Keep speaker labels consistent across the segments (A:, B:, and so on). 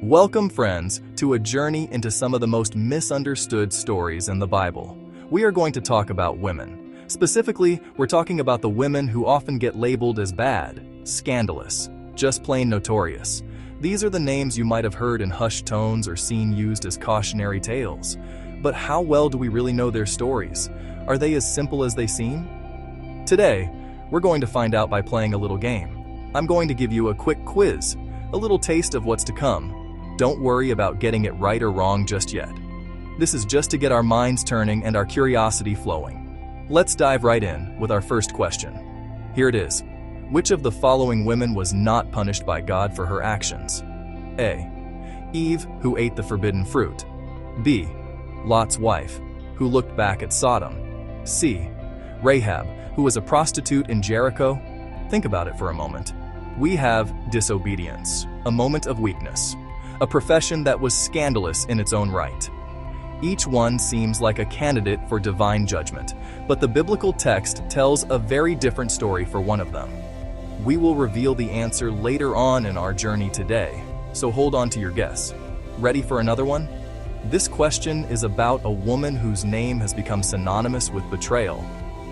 A: Welcome, friends, to a journey into some of the most misunderstood stories in the Bible. We are going to talk about women. Specifically, we're talking about the women who often get labeled as bad, scandalous, just plain notorious. These are the names you might have heard in hushed tones or seen used as cautionary tales. But how well do we really know their stories? Are they as simple as they seem? Today, we're going to find out by playing a little game. I'm going to give you a quick quiz, a little taste of what's to come. Don't worry about getting it right or wrong just yet. This is just to get our minds turning and our curiosity flowing. Let's dive right in with our first question. Here it is. Which of the following women was not punished by God for her actions? A. Eve, who ate the forbidden fruit. B. Lot's wife, who looked back at Sodom. C. Rahab, who was a prostitute in Jericho. Think about it for a moment. We have disobedience, a moment of weakness, a profession that was scandalous in its own right. Each one seems like a candidate for divine judgment, but the biblical text tells a very different story for one of them. We will reveal the answer later on in our journey today, so hold on to your guess. Ready for another one? This question is about a woman whose name has become synonymous with betrayal.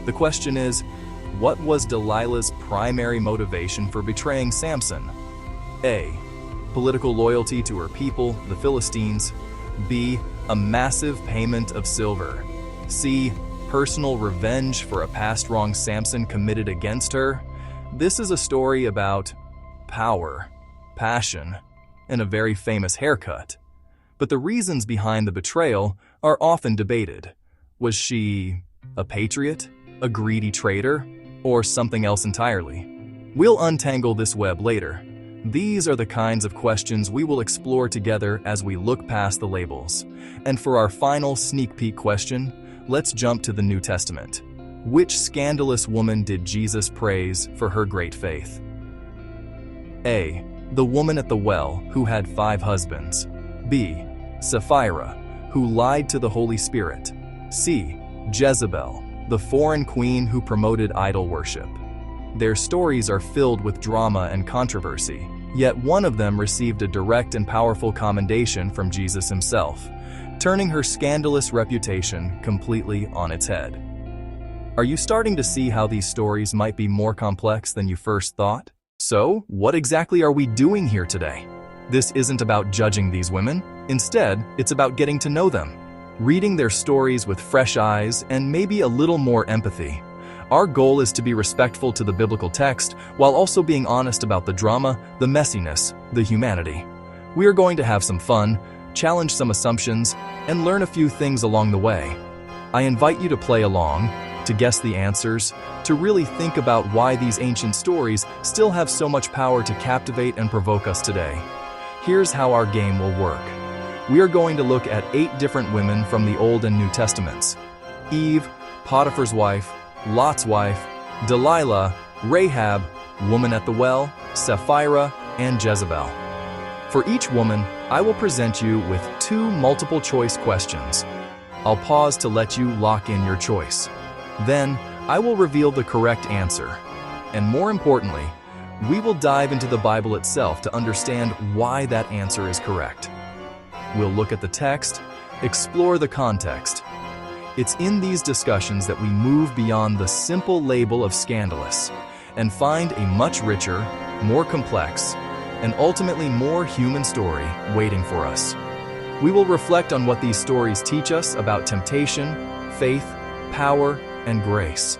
A: The question is, what was Delilah's primary motivation for betraying Samson? A. Political loyalty to her people, the Philistines. B. A massive payment of silver. C. Personal revenge for a past wrong Samson committed against her. This is a story about power, passion, and a very famous haircut. But the reasons behind the betrayal are often debated. Was she a patriot, a greedy traitor, or something else entirely? We'll untangle this web later. These are the kinds of questions we will explore together as we look past the labels. And for our final sneak peek question, let's jump to the New Testament. Which scandalous woman did Jesus praise for her great faith? A. The woman at the well who had 5 husbands. B. Sapphira, who lied to the Holy Spirit. C. Jezebel, the foreign queen who promoted idol worship. Their stories are filled with drama and controversy, yet one of them received a direct and powerful commendation from Jesus himself, turning her scandalous reputation completely on its head. Are you starting to see how these stories might be more complex than you first thought? So, what exactly are we doing here today? This isn't about judging these women. Instead, it's about getting to know them, reading their stories with fresh eyes and maybe a little more empathy. Our goal is to be respectful to the biblical text while also being honest about the drama, the messiness, the humanity. We are going to have some fun, challenge some assumptions, and learn a few things along the way. I invite you to play along, to guess the answers, to really think about why these ancient stories still have so much power to captivate and provoke us today. Here's how our game will work. We are going to look at 8 different women from the Old and New Testaments: Eve, Potiphar's wife, Lot's wife, Delilah, Rahab, woman at the well, Sapphira, and Jezebel. For each woman, I will present you with 2 multiple-choice questions. I'll pause to let you lock in your choice. Then, I will reveal the correct answer. And more importantly, we will dive into the Bible itself to understand why that answer is correct. We'll look at the text, explore the context. It's in these discussions that we move beyond the simple label of scandalous and find a much richer, more complex, and ultimately more human story waiting for us. We will reflect on what these stories teach us about temptation, faith, power, and grace.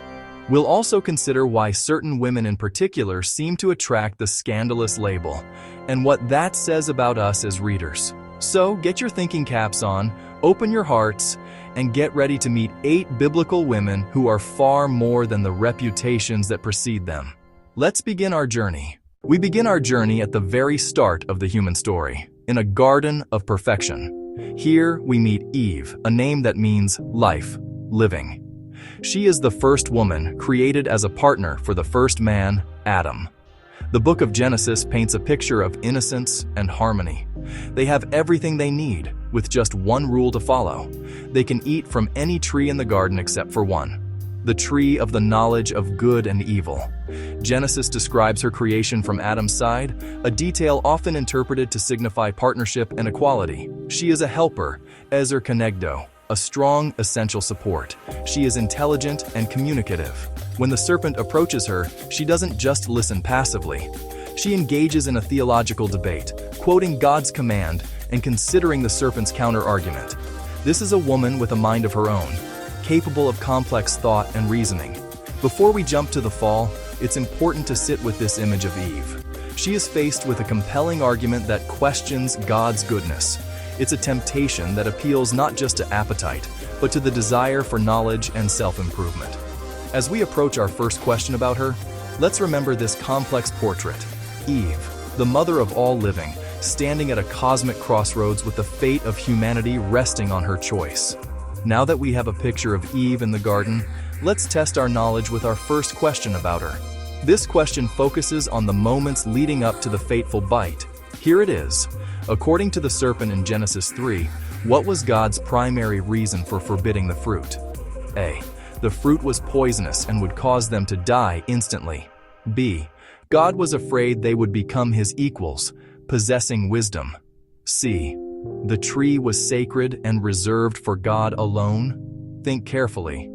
A: We'll also consider why certain women in particular seem to attract the scandalous label and what that says about us as readers. So get your thinking caps on, open your hearts, and get ready to meet 8 biblical women who are far more than the reputations that precede them. Let's begin our journey. We begin our journey at the very start of the human story, in a garden of perfection. Here we meet Eve, a name that means life, living. She is the first woman created as a partner for the first man, Adam. The book of Genesis paints a picture of innocence and harmony. They have everything they need, with just one rule to follow. They can eat from any tree in the garden except for one. the tree of the knowledge of good and evil. Genesis describes her creation from Adam's side, a detail often interpreted to signify partnership and equality. She is a helper, ezer kenegdo, a strong, essential support. She is intelligent and communicative. When the serpent approaches her, she doesn't just listen passively. She engages in a theological debate, quoting God's command and considering the serpent's counter-argument. This is a woman with a mind of her own, capable of complex thought and reasoning. Before we jump to the fall, it's important to sit with this image of Eve. She is faced with a compelling argument that questions God's goodness. It's a temptation that appeals not just to appetite, but to the desire for knowledge and self-improvement. As we approach our first question about her, let's remember this complex portrait. Eve, the mother of all living, standing at a cosmic crossroads with the fate of humanity resting on her choice. Now that we have a picture of Eve in the garden, let's test our knowledge with our first question about her. This question focuses on the moments leading up to the fateful bite. Here it is. According to the serpent in Genesis 3, what was God's primary reason for forbidding the fruit? A. The fruit was poisonous and would cause them to die instantly. B. God was afraid they would become his equals, possessing wisdom. C. The tree was sacred and reserved for God alone. Think carefully.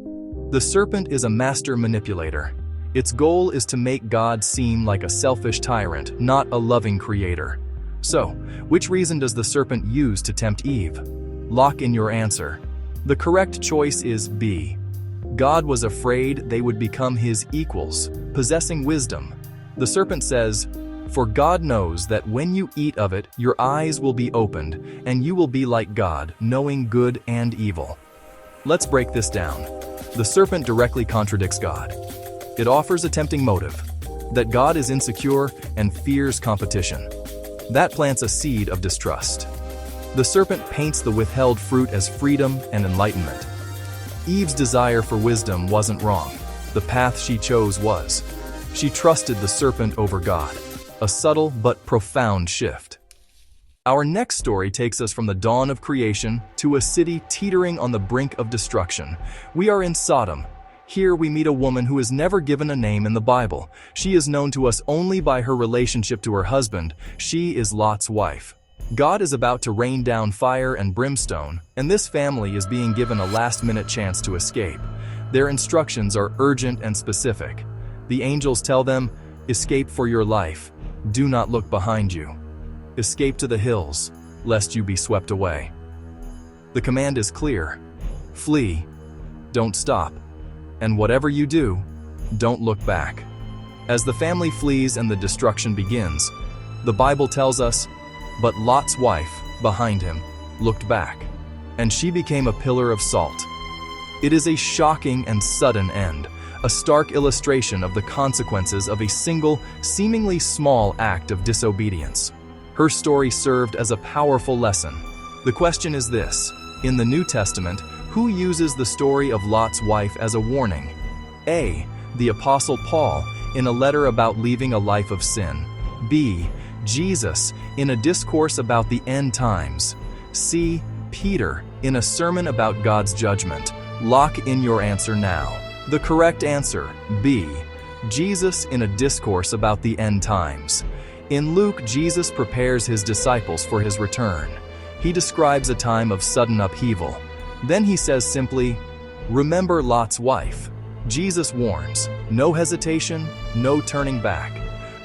A: The serpent is a master manipulator. Its goal is to make God seem like a selfish tyrant, not a loving creator. So, which reason does the serpent use to tempt Eve? Lock in your answer. The correct choice is B. God was afraid they would become his equals, possessing wisdom. The serpent says, "For God knows that when you eat of it, your eyes will be opened, and you will be like God, knowing good and evil." Let's break this down. The serpent directly contradicts God. It offers a tempting motive, that God is insecure and fears competition. That plants a seed of distrust. The serpent paints the withheld fruit as freedom and enlightenment. Eve's desire for wisdom wasn't wrong. The path she chose was. She trusted the serpent over God. A subtle but profound shift. Our next story takes us from the dawn of creation to a city teetering on the brink of destruction. We are in Sodom. Here we meet a woman who is never given a name in the Bible. She is known to us only by her relationship to her husband. She is Lot's wife. God is about to rain down fire and brimstone, and this family is being given a last-minute chance to escape. Their instructions are urgent and specific. The angels tell them, "Escape for your life. Do not look behind you. Escape to the hills, lest you be swept away." The command is clear. Flee. Don't stop. And whatever you do, don't look back. As the family flees and the destruction begins, the Bible tells us, "But Lot's wife, behind him, looked back, and she became a pillar of salt." It is a shocking and sudden end, a stark illustration of the consequences of a single, seemingly small act of disobedience. Her story served as a powerful lesson. The question is this: in the New Testament, who uses the story of Lot's wife as a warning? A. The Apostle Paul, in a letter about leaving a life of sin. B. Jesus, in a discourse about the end times. C. Peter, in a sermon about God's judgment. Lock in your answer now. The correct answer, B. Jesus in a discourse about the end times. In Luke, Jesus prepares his disciples for his return. He describes a time of sudden upheaval. Then he says simply, "Remember Lot's wife." Jesus warns, no hesitation, no turning back.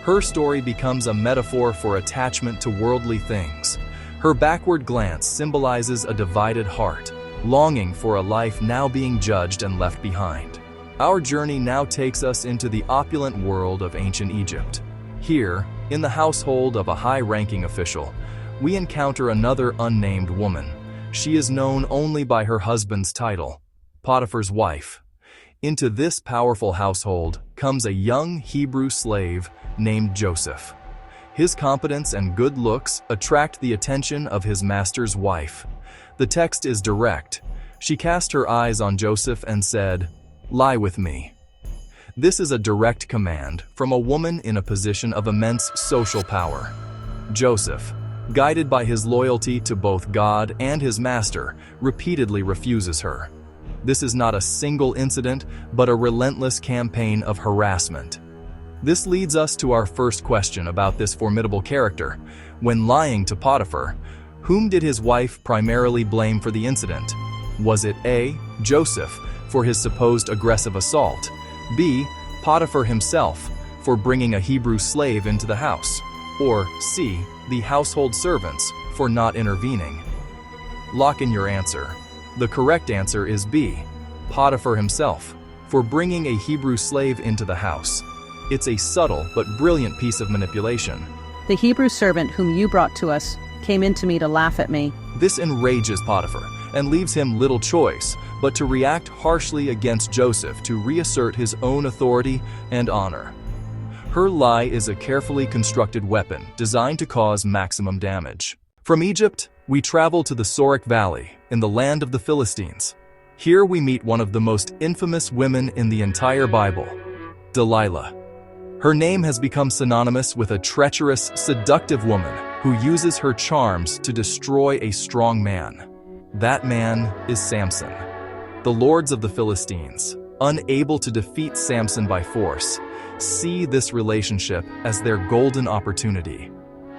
A: Her story becomes a metaphor for attachment to worldly things. Her backward glance symbolizes a divided heart, longing for a life now being judged and left behind. Our journey now takes us into the opulent world of ancient Egypt. Here, in the household of a high-ranking official, we encounter another unnamed woman. She is known only by her husband's title, Potiphar's wife. Into this powerful household comes a young Hebrew slave named Joseph. His competence and good looks attract the attention of his master's wife. The text is direct. She cast her eyes on Joseph and said, "Lie with me." This is a direct command from a woman in a position of immense social power. Joseph, guided by his loyalty to both God and his master, repeatedly refuses her. This is not a single incident, but a relentless campaign of harassment. This leads us to our first question about this formidable character. When lying to Potiphar, whom did his wife primarily blame for the incident? Was it A, Joseph, for his supposed aggressive assault, B, Potiphar himself, for bringing a Hebrew slave into the house, or C, the household servants, for not intervening? Lock in your answer. The correct answer is B, Potiphar himself, for bringing a Hebrew slave into the house. It's a subtle but brilliant piece of manipulation.
B: The Hebrew servant whom you brought to us came in to me to laugh at me.
A: This enrages Potiphar and leaves him little choice but to react harshly against Joseph to reassert his own authority and honor. Her lie is a carefully constructed weapon designed to cause maximum damage. From Egypt, we travel to the Sorek Valley in the land of the Philistines. Here we meet one of the most infamous women in the entire Bible, Delilah. Her name has become synonymous with a treacherous, seductive woman who uses her charms to destroy a strong man. That man is Samson. The lords of the Philistines, unable to defeat Samson by force, see this relationship as their golden opportunity.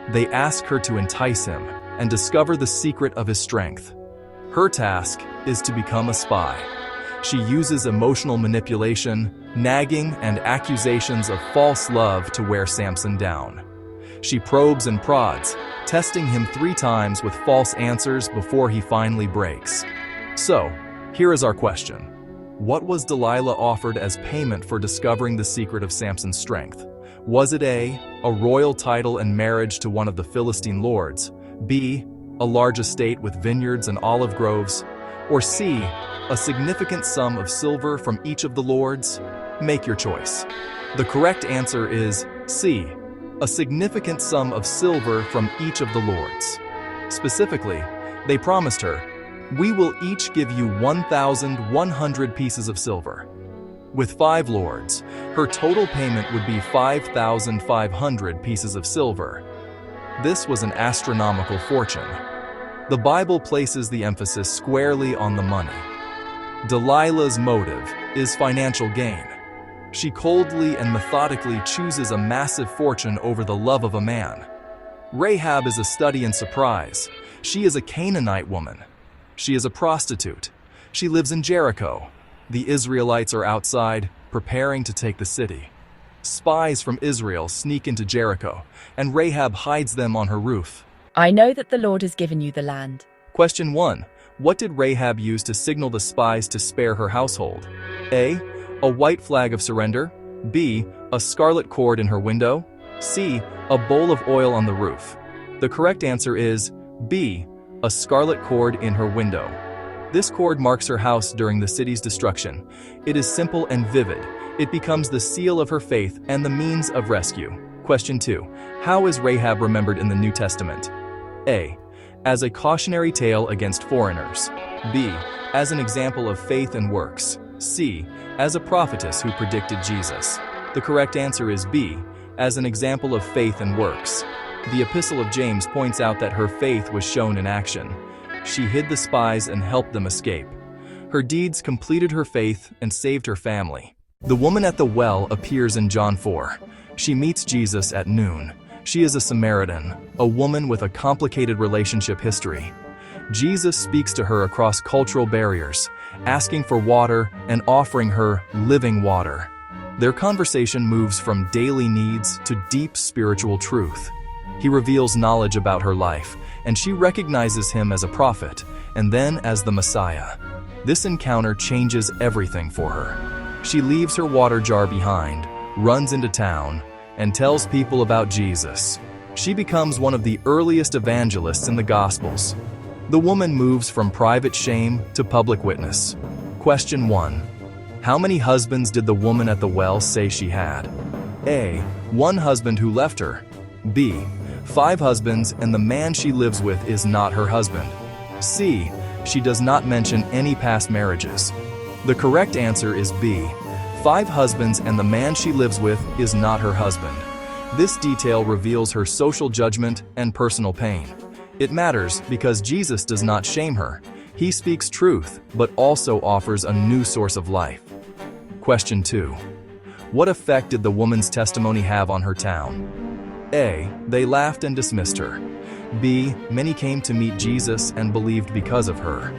A: They ask her to entice him and discover the secret of his strength. Her task is to become a spy. She uses emotional manipulation, nagging, and accusations of false love to wear Samson down. She probes and prods, testing him 3 times with false answers before he finally breaks. So, here is our question. What was Delilah offered as payment for discovering the secret of Samson's strength? Was it A, a royal title and marriage to one of the Philistine lords, B, a large estate with vineyards and olive groves, or C, a significant sum of silver from each of the lords? Make your choice. The correct answer is C, a significant sum of silver from each of the lords. Specifically, they promised her, "We will each give you 1,100 pieces of silver." With 5 lords, her total payment would be 5,500 pieces of silver. This was an astronomical fortune. The Bible places the emphasis squarely on the money. Delilah's motive is financial gain. She coldly and methodically chooses a massive fortune over the love of a man. Rahab is a study in surprise. She is a Canaanite woman. She is a prostitute. She lives in Jericho. The Israelites are outside, preparing to take the city. Spies from Israel sneak into Jericho, and Rahab hides them on her roof.
C: I know that the Lord has given you the land.
A: Question 1. What did Rahab use to signal the spies to spare her household? A, a white flag of surrender. B, a scarlet cord in her window. C, a bowl of oil on the roof. The correct answer is B, a scarlet cord in her window. This cord marks her house during the city's destruction. It is simple and vivid. It becomes the seal of her faith and the means of rescue. Question 2. How is Rahab remembered in the New Testament? A, as a cautionary tale against foreigners. B, as an example of faith and works. C, as a prophetess who predicted Jesus. The correct answer is B, as an example of faith and works. The Epistle of James points out that her faith was shown in action. She hid the spies and helped them escape. Her deeds completed her faith and saved her family. The woman at the well appears in John 4. She meets Jesus at noon. She is a Samaritan, a woman with a complicated relationship history. Jesus speaks to her across cultural barriers, asking for water and offering her living water. Their conversation moves from daily needs to deep spiritual truth. He reveals knowledge about her life, and she recognizes him as a prophet, and then as the Messiah. This encounter changes everything for her. She leaves her water jar behind, runs into town, and tells people about Jesus. She becomes one of the earliest evangelists in the Gospels. The woman moves from private shame to public witness. Question 1. How many husbands did the woman at the well say she had? A, 1 husband who left her. B, 5 husbands and the man she lives with is not her husband. C, she does not mention any past marriages. The correct answer is B, 5 husbands and the man she lives with is not her husband. This detail reveals her social judgment and personal pain. It matters because Jesus does not shame her. He speaks truth, but also offers a new source of life. Question 2. What effect did the woman's testimony have on her town? A. They laughed and dismissed her. B. Many came to meet Jesus and believed because of her.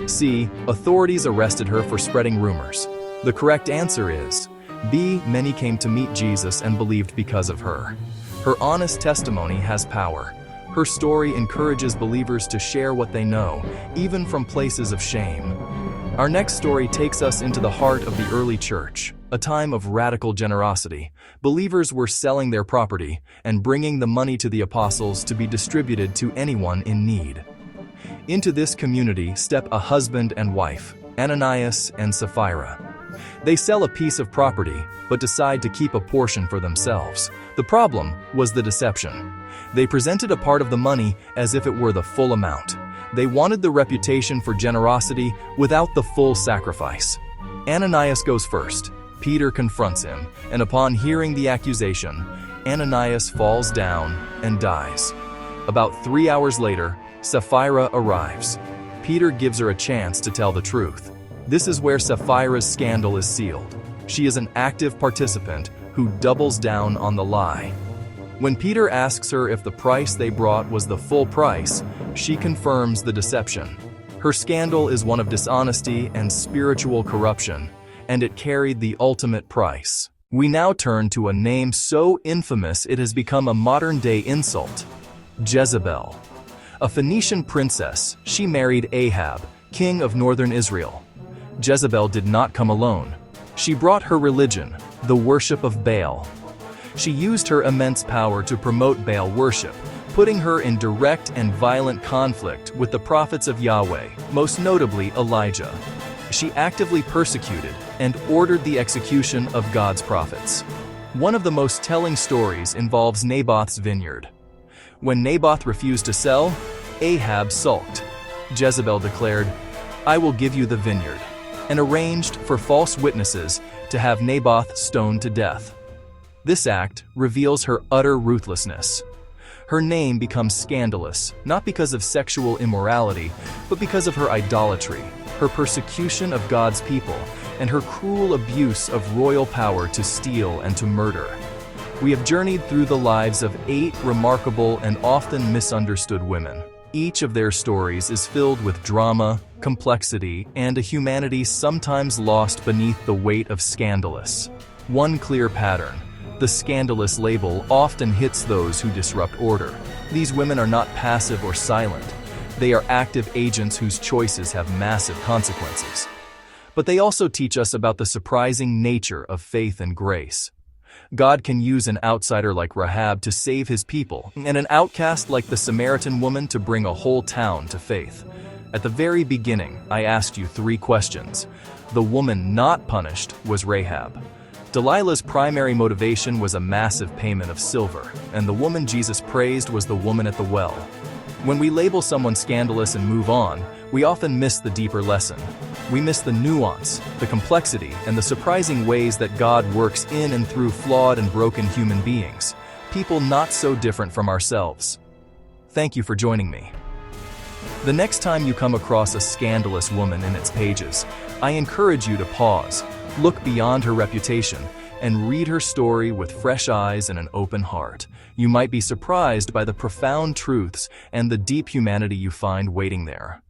A: C. Authorities arrested her for spreading rumors. The correct answer is B. Many came to meet Jesus and believed because of her. Her honest testimony has power. Her story encourages believers to share what they know, even from places of shame. Our next story takes us into the heart of the early church, a time of radical generosity. Believers were selling their property and bringing the money to the apostles to be distributed to anyone in need. Into this community step a husband and wife, Ananias and Sapphira. They sell a piece of property, but decide to keep a portion for themselves. The problem was the deception. They presented a part of the money as if it were the full amount. They wanted the reputation for generosity without the full sacrifice. Ananias goes first. Peter confronts him, and upon hearing the accusation, Ananias falls down and dies. About 3 hours later, Sapphira arrives. Peter gives her a chance to tell the truth. This is where Sapphira's scandal is sealed. She is an active participant who doubles down on the lie. When Peter asks her if the price they brought was the full price, she confirms the deception. Her scandal is one of dishonesty and spiritual corruption, and it carried the ultimate price. We now turn to a name so infamous it has become a modern-day insult: Jezebel. A Phoenician princess, she married Ahab, king of northern Israel. Jezebel did not come alone. She brought her religion, the worship of Baal. She used her immense power to promote Baal worship, putting her in direct and violent conflict with the prophets of Yahweh, most notably Elijah. She actively persecuted and ordered the execution of God's prophets. One of the most telling stories involves Naboth's vineyard. When Naboth refused to sell, Ahab sulked. Jezebel declared, "I will give you the vineyard," and arranged for false witnesses to have Naboth stoned to death. This act reveals her utter ruthlessness. Her name becomes scandalous, not because of sexual immorality, but because of her idolatry, her persecution of God's people, and her cruel abuse of royal power to steal and to murder. We have journeyed through the lives of 8 remarkable and often misunderstood women. Each of their stories is filled with drama, complexity, and a humanity sometimes lost beneath the weight of scandalous. One clear pattern: the scandalous label often hits those who disrupt order. These women are not passive or silent. They are active agents whose choices have massive consequences. But they also teach us about the surprising nature of faith and grace. God can use an outsider like Rahab to save his people, and an outcast like the Samaritan woman to bring a whole town to faith. At the very beginning, I asked you 3 questions. The woman not punished was Rahab. Delilah's primary motivation was a massive payment of silver, and the woman Jesus praised was the woman at the well. When we label someone scandalous and move on, we often miss the deeper lesson. We miss the nuance, the complexity, and the surprising ways that God works in and through flawed and broken human beings, people not so different from ourselves. Thank you for joining me. The next time you come across a scandalous woman in its pages, I encourage you to pause, look beyond her reputation, and read her story with fresh eyes and an open heart. You might be surprised by the profound truths and the deep humanity you find waiting there.